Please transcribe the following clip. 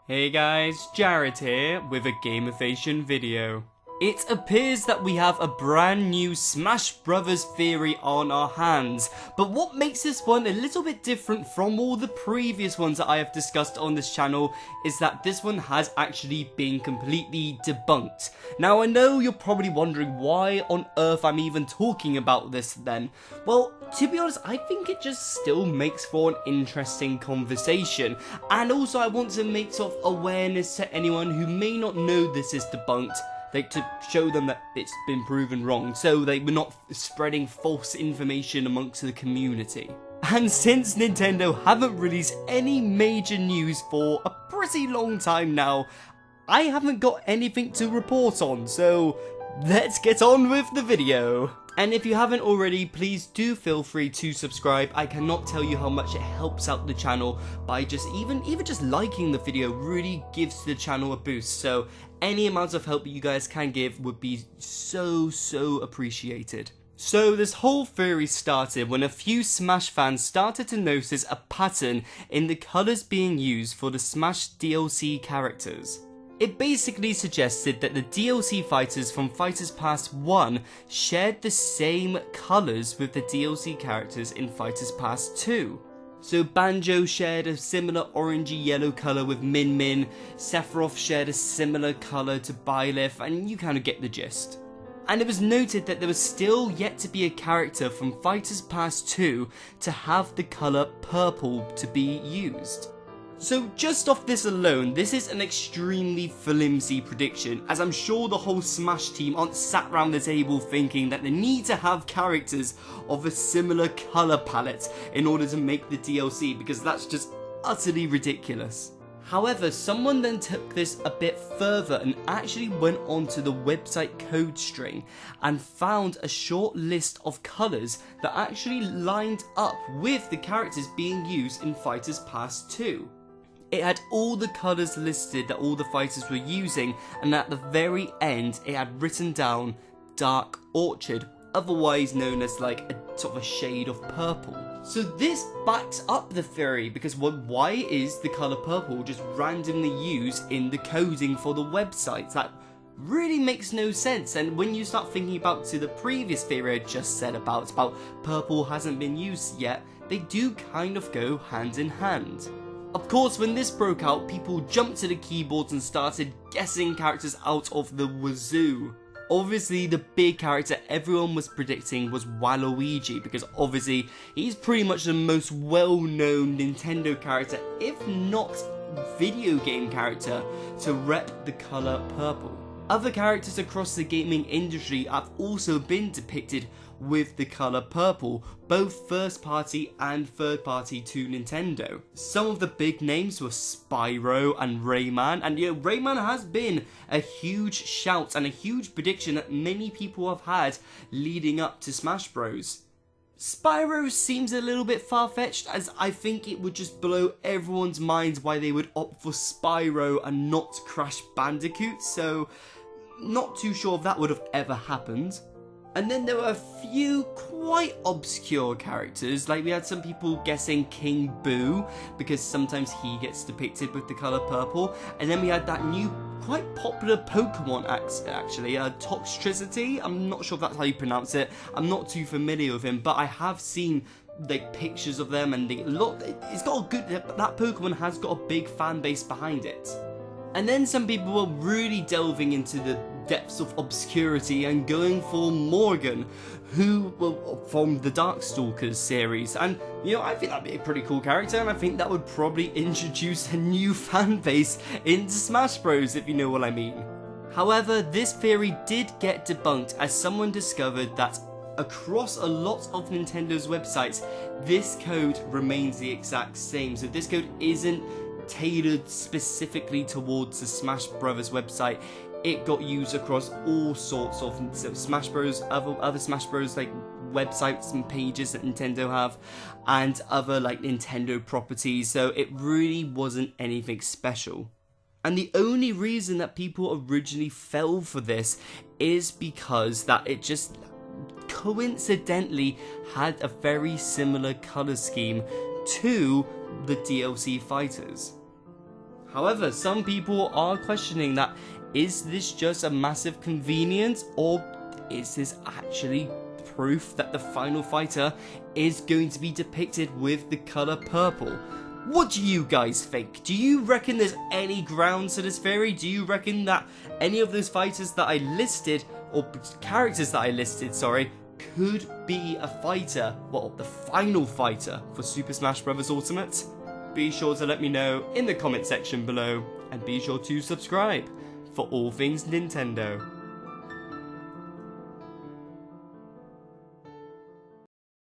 Hey guys, Jared here with a gamification video. It appears that we have a brand new Smash Brothers theory on our hands, but what makes this one a little bit different from all the previous ones that I have discussed on this channel is that this one has actually been completely debunked. Now I know you're probably wondering why on earth I'm even talking about this then. Well, to be honest, I think it just still makes for an interesting conversation, and also I want to make sort of awareness to anyone who may not know this is debunked, like to show them that it's been proven wrong, so they were not spreading false information amongst the community. And since Nintendo haven't released any major news for a pretty long time now, I haven't got anything to report on, so let's get on with the video. And if you haven't already, please do feel free to subscribe. I cannot tell you how much it helps out the channel by just even just liking the video really gives the channel a boost. So any amount of help you guys can give would be so appreciated. So this whole theory started when a few Smash fans started to notice a pattern in the colours being used for the Smash DLC characters. It basically suggested that the DLC fighters from Fighters Pass 1 shared the same colours with the DLC characters in Fighters Pass 2. So Banjo shared a similar orangey yellow colour with Min Min, Sephiroth shared a similar colour to Byleth, and you kind of get the gist. And it was noted that there was still yet to be a character from Fighters Pass 2 to have the colour purple to be used. So just off this alone, this is an extremely flimsy prediction, as I'm sure the whole Smash team aren't sat around the table thinking that they need to have characters of a similar colour palette in order to make the DLC, because that's just utterly ridiculous. However, someone then took this a bit further and actually went onto the website code string and found a short list of colours that actually lined up with the characters being used in Fighters Pass 2. It had all the colours listed that all the fighters were using, and at the very end it had written down Dark Orchid, otherwise known as like a sort of a shade of purple. So this backs up the theory, because why is the colour purple just randomly used in the coding for the websites? That really makes no sense. And when you start thinking about to the previous theory I just said about purple hasn't been used yet, they do kind of go hand in hand. Of course, when this broke out, people jumped to the keyboards and started guessing characters out of the wazoo. Obviously, the big character everyone was predicting was Waluigi, because obviously he's pretty much the most well-known Nintendo character, if not video game character, to rep the colour purple. Other characters across the gaming industry have also been depicted with the colour purple, both first party and third party to Nintendo. Some of the big names were Spyro and Rayman, and Rayman has been a huge shout and a huge prediction that many people have had leading up to Smash Bros. Spyro seems a little bit far-fetched, as I think it would just blow everyone's minds why they would opt for Spyro and not Crash Bandicoot, so not too sure if that would have ever happened. And then there were a few quite obscure characters, like we had some people guessing King Boo, because sometimes he gets depicted with the colour purple, and then we had that new quite popular Pokemon actually, Toxtricity. I'm not sure if that's how you pronounce it, I'm not too familiar with him, but I have seen like pictures of them, and it's got a good, that Pokemon has got a big fan base behind it. And then some people were really delving into the depths of obscurity and going for Morgan, who were from the Darkstalkers series, and I think that'd be a pretty cool character, and I think that would probably introduce a new fan base into Smash Bros, if you know what I mean. However, this theory did get debunked, as someone discovered that across a lot of Nintendo's websites, this code remains the exact same. So this code isn't tailored specifically towards the Smash Brothers website. It got used across all sorts of Smash Bros, other Smash Bros like websites and pages that Nintendo have, and other like Nintendo properties, so it really wasn't anything special. And the only reason that people originally fell for this is because that it just coincidentally had a very similar colour scheme to the DLC fighters. However, some people are questioning that, is this just a massive convenience, or is this actually proof that the final fighter is going to be depicted with the colour purple? What do you guys think? Do you reckon there's any grounds to this theory? Do you reckon that any of those fighters that I listed, or characters that I listed, sorry, could be a fighter, well, the final fighter for Super Smash Bros. Ultimate? Be sure to let me know in the comment section below, and be sure to subscribe for all things Nintendo.